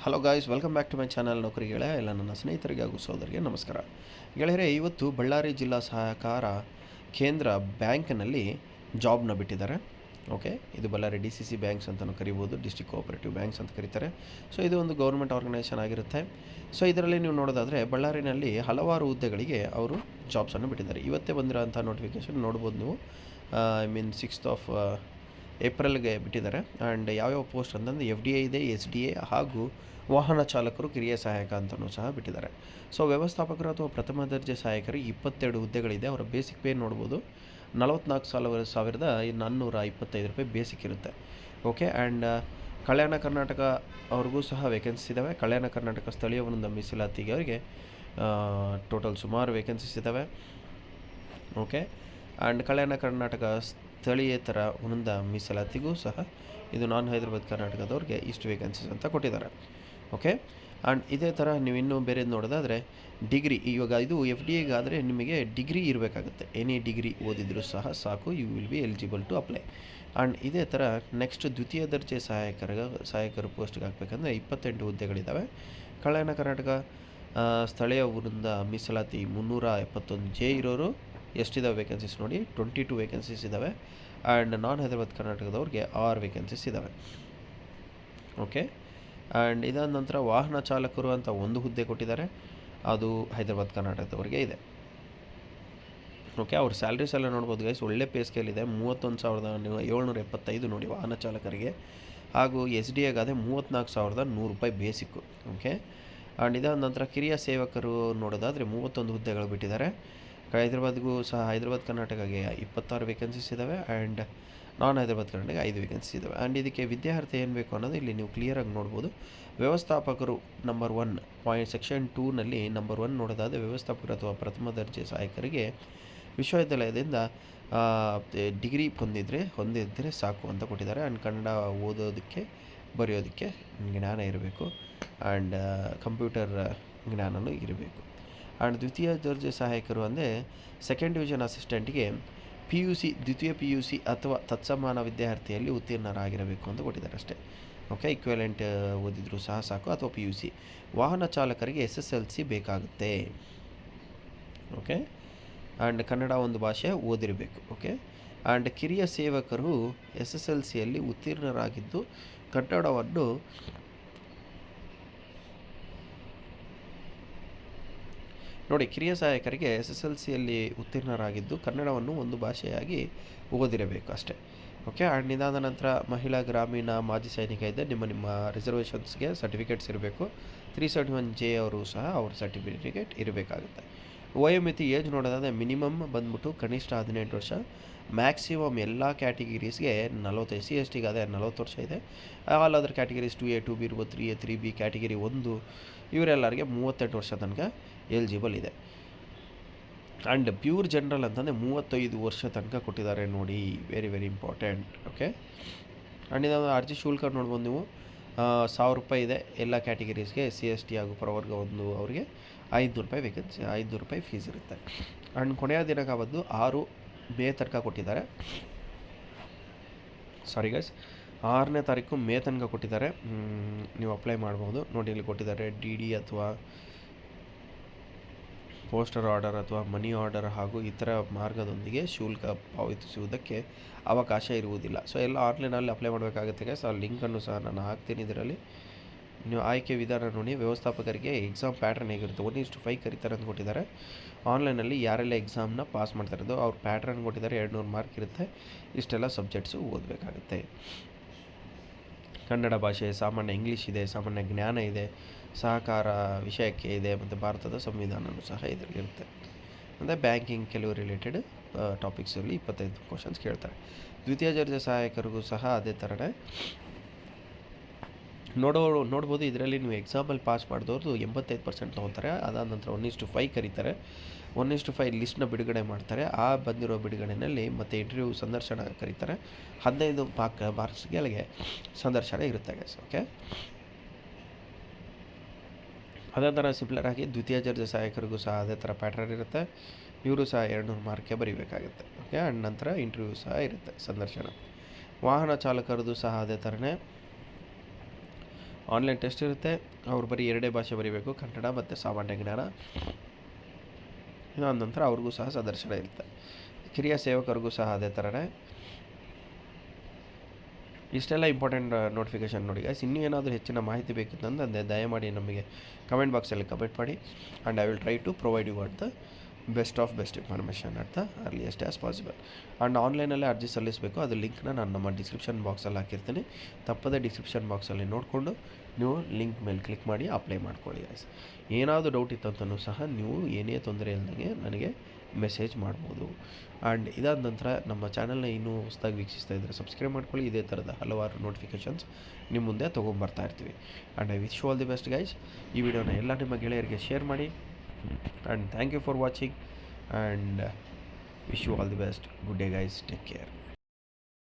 Hello guys, welcome back to my channel ನೌಕರಿ ಗೆಳೆಯ. ಎಲ್ಲ ನನ್ನ ಸ್ನೇಹಿತರಿಗೆ ಹಾಗೂ ಸೋದರಿಗೆ ನಮಸ್ಕಾರ. ಗೆಳೆಯರೆ, ಇವತ್ತು ಬಳ್ಳಾರಿ ಜಿಲ್ಲಾ ಸಹಕಾರ ಕೇಂದ್ರ ಬ್ಯಾಂಕ್ನಲ್ಲಿ ಜಾಬ್ನ ಬಿಟ್ಟಿದ್ದಾರೆ. ಓಕೆ, ಇದು ಬಳ್ಳಾರಿ DCC ಬ್ಯಾಂಕ್ಸ್ ಅಂತಲೂ ಕರಿಬೋದು, ಡಿಸ್ಟ್ರಿಕ್ಟ್ ಕೋಆಪರೇಟಿವ್ ಬ್ಯಾಂಕ್ಸ್ ಅಂತ ಕರೀತಾರೆ. ಸೊ ಇದು ಒಂದು ಗೌರ್ಮೆಂಟ್ ಆರ್ಗನೈಸೇಷನ್ ಆಗಿರುತ್ತೆ. ಸೊ ಇದರಲ್ಲಿ ನೀವು ನೋಡೋದಾದರೆ ಬಳ್ಳಾರಿನಲ್ಲಿ ಹಲವಾರು ಹುದ್ದೆಗಳಿಗೆ ಅವರು ಜಾಬ್ಸನ್ನು ಬಿಟ್ಟಿದ್ದಾರೆ. ಇವತ್ತೇ ಬಂದಿರೋಂಥ ನೋಟಿಫಿಕೇಷನ್ ನೋಡ್ಬೋದು ನೀವು. ಐ ಮೀನ್ 6th of ಏಪ್ರಿಲ್ಗೆ ಬಿಟ್ಟಿದ್ದಾರೆ. ಆ್ಯಂಡ್ ಯಾವ್ಯಾವ ಪೋಸ್ಟ್ ಅಂತಂದರೆ FDA ಇದೆ, SDA ಹಾಗೂ ವಾಹನ ಚಾಲಕರು, ಕಿರಿಯ ಸಹಾಯಕ ಅಂತಲೂ ಸಹ ಬಿಟ್ಟಿದ್ದಾರೆ. ಸೊ ವ್ಯವಸ್ಥಾಪಕರು ಅಥವಾ ಪ್ರಥಮ ದರ್ಜೆ ಸಹಾಯಕರಿಗೆ 22 ಹುದ್ದೆಗಳಿದೆ. ಅವರ ಬೇಸಿಕ್ ಪೇ ನೋಡ್ಬೋದು, 44,425 ರೂಪಾಯಿ ಬೇಸಿಕ್ ಇರುತ್ತೆ. ಓಕೆ, ಆ್ಯಂಡ್ ಕಲ್ಯಾಣ ಕರ್ನಾಟಕ ಅವ್ರಿಗೂ ಸಹ ವೇಕೆನ್ಸೀಸ್ ಇದ್ದಾವೆ. ಕಲ್ಯಾಣ ಕರ್ನಾಟಕ ಸ್ಥಳೀಯ ವೃಂದ ಮೀಸಲಾತಿಗೆ ಅವರಿಗೆ ಟೋಟಲ್ ಸುಮಾರು ವೇಕೆನ್ಸೀಸ್ ಇದ್ದಾವೆ. ಓಕೆ, ಆ್ಯಂಡ್ ಕಲ್ಯಾಣ ಕರ್ನಾಟಕ ಸ್ಥಳೀಯೇತರ ವೃಂದ ಮೀಸಲಾತಿಗೂ ಸಹ ಇದು ನಾನ್ ಹೈದರಾಬಾದ್ ಕರ್ನಾಟಕದವ್ರಿಗೆ ಇಷ್ಟು ವೇಕೆನ್ಸೀಸ್ ಅಂತ ಕೊಟ್ಟಿದ್ದಾರೆ. ಓಕೆ, ಆ್ಯಂಡ್ ಇದೇ ಥರ ನೀವು ಇನ್ನೂ ಬೇರೆದು ನೋಡೋದಾದರೆ ಡಿಗ್ರಿ, ಇವಾಗ ಇದು FDAಗಾದರೆ ನಿಮಗೆ ಡಿಗ್ರಿ ಇರಬೇಕಾಗುತ್ತೆ. ಎನಿ ಡಿಗ್ರಿ ಓದಿದರೂ ಸಹ ಸಾಕು, you will be eligible to apply. And ಇದೇ ಥರ ನೆಕ್ಸ್ಟ್ ದ್ವಿತೀಯ ದರ್ಜೆ ಸಹಾಯಕರು ಪೋಸ್ಟ್ಗೆ ಹಾಕಬೇಕಂದ್ರೆ 28 ಹುದ್ದೆಗಳಿದ್ದಾವೆ. ಕಲ್ಯಾಣ ಕರ್ನಾಟಕ ಸ್ಥಳೀಯ ವೃಂದ ಮೀಸಲಾತಿ 371J ಇರೋರು ಎಷ್ಟಿದ್ದಾವೆ ವೇಕೆನ್ಸೀಸ್ ನೋಡಿ, 22 ವೇಕೆನ್ಸೀಸ್ ಇದ್ದಾವೆ. ಆ್ಯಂಡ್ ನಾನ್ ಹೈದರಾಬಾದ್ ಕರ್ನಾಟಕದವ್ರಿಗೆ 6 ವೇಕೆನ್ಸೀಸ್ ಇದ್ದಾವೆ. ಓಕೆ, ಆ್ಯಂಡ್ ಇದಾದ ನಂತರ ವಾಹನ ಚಾಲಕರು ಅಂತ ಒಂದು ಹುದ್ದೆ ಕೊಟ್ಟಿದ್ದಾರೆ, ಅದು ಹೈದರಾಬಾದ್ ಕರ್ನಾಟಕದವ್ರಿಗೆ ಇದೆ. ಓಕೆ, ಅವ್ರ ಸ್ಯಾಲ್ರೀಸ್ ಎಲ್ಲ ನೋಡ್ಬೋದು ಗೈಸ್, ಒಳ್ಳೆ ಪೇ ಸ್ಕೇಲ್ ಇದೆ. 31,775 ನೋಡಿ ವಾಹನ ಚಾಲಕರಿಗೆ, ಹಾಗೂ SDAಗಾದರೆ 34,100 ರೂಪಾಯಿ ಬೇಸಿಕ್ಕು. ಓಕೆ, ಆ್ಯಂಡ್ ಇದಾದ ನಂತರ ಕಿರಿಯ ಸೇವಕರು ನೋಡೋದಾದರೆ 31 ಹುದ್ದೆಗಳು ಬಿಟ್ಟಿದ್ದಾರೆ. ಹೈದರಾಬಾದ್ಗೂ ಸಹ ಹೈದರಾಬಾದ್ ಕರ್ನಾಟಕಗೆ 26 ವೇಕೆನ್ಸೀಸ್ ಇದ್ದಾವೆ. And non Hyderabad Karnataka 5 vacancies ಇದ್ದಾವೆ. ಆ್ಯಂಡ್ ಇದಕ್ಕೆ ವಿದ್ಯಾರ್ಥಿ ಏನು ಬೇಕು ಅನ್ನೋದು ಇಲ್ಲಿ ನೀವು ಕ್ಲಿಯರಾಗಿ ನೋಡ್ಬೋದು. ವ್ಯವಸ್ಥಾಪಕರು ನಂಬರ್ 1 ಸೆಕ್ಷನ್ 2ನಲ್ಲಿ ನಂಬರ್ 1 ನೋಡೋದಾದರೆ ವ್ಯವಸ್ಥಾಪಕರು ಅಥವಾ ಪ್ರಥಮ ದರ್ಜೆ ಸಹಾಯಕರಿಗೆ ವಿಶ್ವವಿದ್ಯಾಲಯದಿಂದ ಡಿಗ್ರಿ ಹೊಂದಿದ್ದರೆ ಸಾಕು ಅಂತ ಕೊಟ್ಟಿದ್ದಾರೆ. ಆ್ಯಂಡ್ ಕನ್ನಡ ಓದೋದಕ್ಕೆ ಬರೆಯೋದಕ್ಕೆ ಜ್ಞಾನ ಇರಬೇಕು, ಆ್ಯಂಡ್ ಕಂಪ್ಯೂಟರ್ ಜ್ಞಾನವೂ ಇರಬೇಕು. ಆ್ಯಂಡ್ ದ್ವಿತೀಯ ದರ್ಜೆ ಸಹಾಯಕರು ಅಂದರೆ ಸೆಕೆಂಡ್ ಡಿವಿಷನ್ ಅಸಿಸ್ಟೆಂಟ್ಗೆ ದ್ವಿತೀಯ PUC ಅಥವಾ ತತ್ಸಮಾನ ವಿದ್ಯಾರ್ಥಿಯಲ್ಲಿ ಉತ್ತೀರ್ಣರಾಗಿರಬೇಕು ಅಂತ ಕೊಟ್ಟಿದ್ದಾರೆ ಅಷ್ಟೇ. ಓಕೆ, ಇಕ್ವಲೆಂಟ್ ಓದಿದರೂ ಸಹ ಸಾಕು, ಅಥವಾ PUC. ವಾಹನ ಚಾಲಕರಿಗೆ SSLC ಬೇಕಾಗುತ್ತೆ. ಓಕೆ, ಆ್ಯಂಡ್ ಕನ್ನಡ ಒಂದು ಭಾಷೆ ಓದಿರಬೇಕು. ಓಕೆ, ಆ್ಯಂಡ್ ಕಿರಿಯ ಸೇವಕರು SSLCಯಲ್ಲಿ ಉತ್ತೀರ್ಣರಾಗಿದ್ದು ಕನ್ನಡವನ್ನು ನೋಡಿ, ಕಿರಿಯ ಸಹಾಯಕರಿಗೆ SSLCಯಲ್ಲಿ ಉತ್ತೀರ್ಣರಾಗಿದ್ದು ಕನ್ನಡವನ್ನು ಒಂದು ಭಾಷೆಯಾಗಿ ಓದಿರಬೇಕು ಅಷ್ಟೇ. ಓಕೆ, ಆ್ಯಂಡ್ ಇದಾದ ನಂತರ ಮಹಿಳಾ ಗ್ರಾಮೀಣ ಮಾಜಿ ಸೈನಿಕ ಇದೆ, ನಿಮ್ಮ ರಿಸರ್ವೇಷನ್ಸ್ಗೆ ಸರ್ಟಿಫಿಕೇಟ್ಸ್ ಇರಬೇಕು. 371J ಅವರು ಸಹ ಅವ್ರ ಸರ್ಟಿಫಿಕೇಟ್ ಇರಬೇಕಾಗುತ್ತೆ. ವಯೋಮಿತಿ ಏಜ್ ನೋಡೋದಾದರೆ ಮಿನಿಮಮ್ ಬಂದ್ಬಿಟ್ಟು ಕನಿಷ್ಠ 18 ವರ್ಷ, ಮ್ಯಾಕ್ಸಿಮಮ್ ಎಲ್ಲ ಕ್ಯಾಟಗಿರೀಸ್ಗೆ 40. SC STಗಾದರೆ 40 ವರ್ಷ ಇದೆ. ಆಲ್ ಅದರ್ ಕ್ಯಾಟಗಿರೀಸ್ 2A 2B ಇರ್ಬೋದು, 3A 3B ಕ್ಯಾಟಗಿರಿ 1 ಇವರೆಲ್ಲರಿಗೆ 38 ವರ್ಷ ತನಕ ಎಲಿಜಿಬಲ್ ಇದೆ. ಆ್ಯಂಡ್ ಪ್ಯೂರ್ ಜನರಲ್ ಅಂತಂದರೆ 35 ವರ್ಷ ತನಕ ಕೊಟ್ಟಿದ್ದಾರೆ ನೋಡಿ, very very important. Okay, and ಇದನ್ನು ಅರ್ಜಿ ಶುಲ್ಕ ನೋಡ್ಬೋದು ನೀವು, 1,000 ರೂಪಾಯಿ ಇದೆ ಎಲ್ಲ ಕ್ಯಾಟಗಿರೀಸ್ಗೆ. SC ST ಹಾಗೂ ಪ್ರವರ್ಗ 1 ಅವರಿಗೆ 500 ರೂಪಾಯಿ ವೇಕೆನ್ಸಿ, 500 ರೂಪಾಯಿ ಫೀಸ್ ಇರುತ್ತೆ. ಆ್ಯಂಡ್ ಕೊನೆಯ ದಿನಾಂಕ ಬಂದು 6 ಮೇ ತನಕ ಕೊಟ್ಟಿದ್ದಾರೆ. ಸಾರಿ ಗೈಸ್, 6ನೇ ತಾರೀಕು ಮೇ ತನಕ ಕೊಟ್ಟಿದ್ದಾರೆ. ನೀವು ಅಪ್ಲೈ ಮಾಡ್ಬೋದು ನೋಡಿ, ಇಲ್ಲಿ ಕೊಟ್ಟಿದ್ದಾರೆ DD ಅಥವಾ ಪೋಸ್ಟರ್ ಆರ್ಡರ್ ಅಥವಾ ಮನಿ ಆರ್ಡರ್ ಹಾಗೂ ಇತರ ಮಾರ್ಗದೊಂದಿಗೆ ಶುಲ್ಕ ಪಾವತಿಸುವುದಕ್ಕೆ ಅವಕಾಶ ಇರುವುದಿಲ್ಲ. ಸೊ ಎಲ್ಲ ಆನ್ಲೈನಲ್ಲಿ ಅಪ್ಲೈ ಮಾಡಬೇಕಾಗುತ್ತೆ ಗೈಸ್. ಆ ಲಿಂಕನ್ನು ಸಹ ನಾನು ಹಾಕ್ತೀನಿ ಇದರಲ್ಲಿ. ನೀವು ಆಯ್ಕೆ ವಿಧಾನ ನೋಡಿ, ವ್ಯವಸ್ಥಾಪಕರಿಗೆ ಎಕ್ಸಾಮ್ ಪ್ಯಾಟ್ರನ್ ಹೇಗಿರುತ್ತೆ, 1:5 ಕರೀತಾರೆ ಅಂತ ಕೊಟ್ಟಿದ್ದಾರೆ. ಆನ್ಲೈನಲ್ಲಿ ಯಾರೆಲ್ಲ ಎಕ್ಸಾಮ್ನ ಪಾಸ್ ಮಾಡ್ತಾಯಿರೋದು ಅವ್ರ ಪ್ಯಾಟ್ರನ್ ಕೊಟ್ಟಿದ್ದಾರೆ, 200 ಮಾರ್ಕ್ ಇರುತ್ತೆ. ಇಷ್ಟೆಲ್ಲ ಸಬ್ಜೆಕ್ಟ್ಸು ಓದಬೇಕಾಗುತ್ತೆ. ಕನ್ನಡ ಭಾಷೆ, ಸಾಮಾನ್ಯ ಇಂಗ್ಲೀಷ್ ಇದೆ, ಸಾಮಾನ್ಯ ಜ್ಞಾನ ಇದೆ, ಸಹಕಾರ ವಿಷಯಕ್ಕೆ ಇದೆ, ಮತ್ತು ಭಾರತದ ಸಂವಿಧಾನವೂ ಸಹ ಇರುತ್ತೆ. ಅಂದರೆ ಬ್ಯಾಂಕಿಂಗ್ ಕೆಲವು ರಿಲೇಟೆಡ್ ಟಾಪಿಕ್ಸಲ್ಲಿ 25 ಕ್ವಶನ್ಸ್ ಕೇಳ್ತಾರೆ. ದ್ವಿತೀಯ ದರ್ಜೆ ಸಹಾಯಕರಿಗೂ ಸಹ ಅದೇ ಥರನೇ ನೋಡ್ಬೋದು. ಇದರಲ್ಲಿ ನೀವು ಎಕ್ಸಾಮಲ್ಲಿ ಪಾಸ್ ಮಾಡಿದವ್ರದ್ದು 85% ತೊಗೊತಾರೆ. ಅದಾದ ನಂತರ 1:5 ಕರೀತಾರೆ. 1:5 ಲಿಸ್ಟ್ನ ಬಿಡುಗಡೆ ಮಾಡ್ತಾರೆ. ಆ ಬಂದಿರೋ ಬಿಡುಗಡೆಯಲ್ಲಿ ಮತ್ತು ಇಂಟರ್ವ್ಯೂ ಸಂದರ್ಶನ ಕರೀತಾರೆ. 15 ಮಾರ್ಕ್ಸ್ಗಳಿಗೆ ಸಂದರ್ಶನ ಇರುತ್ತೆ ಗೈಸ್. ಓಕೆ, ಅದೇ ಥರ ಸಿಮಿಲರಾಗಿ ದ್ವಿತೀಯ ದರ್ಜೆ ಸಹಾಯಕರಿಗೂ ಸಹ ಅದೇ ಥರ ಪ್ಯಾಟ್ರನ್ ಇರುತ್ತೆ. ಇವರು ಸಹ 200 ಮಾರ್ಕ್ಗೆ ಬರೀಬೇಕಾಗುತ್ತೆ. ಓಕೆ, ಆ್ಯಂಡ್ ನಂತರ ಇಂಟರ್ವ್ಯೂ ಸಹ ಇರುತ್ತೆ, ಸಂದರ್ಶನ. ವಾಹನ ಚಾಲಕರದು ಸಹ ಅದೇ ಥರನೇ ಆನ್ಲೈನ್ ಟೆಸ್ಟ್ ಇರುತ್ತೆ. ಅವ್ರು ಬರೀ 2 ಭಾಷೆ ಬರೀಬೇಕು, ಕನ್ನಡ ಮತ್ತು ಸಾಮಾನ್ಯ ಜ್ಞಾನ. ಇದಾದ ನಂತರ ಅವ್ರಿಗೂ ಸಹ ಸಂದರ್ಶನ ಇರುತ್ತೆ. ಕಿರಿಯ ಸೇವಕರಿಗೂ ಸಹ ಅದೇ ಥರನೇ. ಇಷ್ಟೆಲ್ಲ ಇಂಪಾರ್ಟೆಂಟ್ ನೋಟಿಫಿಕೇಷನ್ ನೋಡಿ ಗೈಸ್. ಇನ್ನೂ ಏನಾದರೂ ಹೆಚ್ಚಿನ ಮಾಹಿತಿ ಬೇಕಿತ್ತಂದರೆ ದಯಮಾಡಿ ನಮಗೆ ಕಮೆಂಟ್ ಬಾಕ್ಸಲ್ಲಿ ಕಮೆಂಟ್ ಮಾಡಿ, and I will try to provide you at the best information at the earliest as possible. And ಆನ್ಲೈನಲ್ಲೇ ಅರ್ಜಿ ಸಲ್ಲಿಸಬೇಕು, ಅದು ಲಿಂಕ್ನ ನಾನು ನಮ್ಮ ಡಿಸ್ಕ್ರಿಪ್ಷನ್ ಬಾಕ್ಸಲ್ಲಿ ಹಾಕಿರ್ತೀನಿ. ತಪ್ಪದೇ ಡಿಸ್ಕ್ರಿಪ್ಷನ್ ಬಾಕ್ಸಲ್ಲಿ ನೋಡಿಕೊಂಡು ನೀವು ಲಿಂಕ್ ಮೇಲೆ ಕ್ಲಿಕ್ ಮಾಡಿ ಅಪ್ಲೈ ಮಾಡ್ಕೊಳ್ಳಿ ಗೈಸ್. ಏನಾದರೂ ಡೌಟ್ ಇತ್ತಂತಲೂ ಸಹ ನೀವು ಏನೇ ತೊಂದರೆ ಇಲ್ಲದಂಗೆ ನನಗೆ ಮೆಸೇಜ್ ಮಾಡ್ಬೋದು. ಆ್ಯಂಡ್ ಇದಾದ ನಂತರ ನಮ್ಮ ಚಾನಲ್ನ ಇನ್ನೂ ಹೊಸದಾಗಿ ವೀಕ್ಷಿಸ್ತಾ ಇದ್ದರೆ ಸಬ್ಸ್ಕ್ರೈಬ್ ಮಾಡ್ಕೊಳ್ಳಿ. ಇದೇ ಥರದ ಹಲವಾರು ನೋಟಿಫಿಕೇಷನ್ಸ್ ನಿಮ್ಮ ಮುಂದೆ ತೊಗೊಂಬರ್ತಾ ಇರ್ತೀವಿ. And I wish you all the best guys. ಈ ವಿಡಿಯೋನ ಎಲ್ಲ ನಿಮ್ಮ ಗೆಳೆಯರಿಗೆ ಶೇರ್ ಮಾಡಿ. And thank you for watching, and wish you all the best. Good day guys, take care.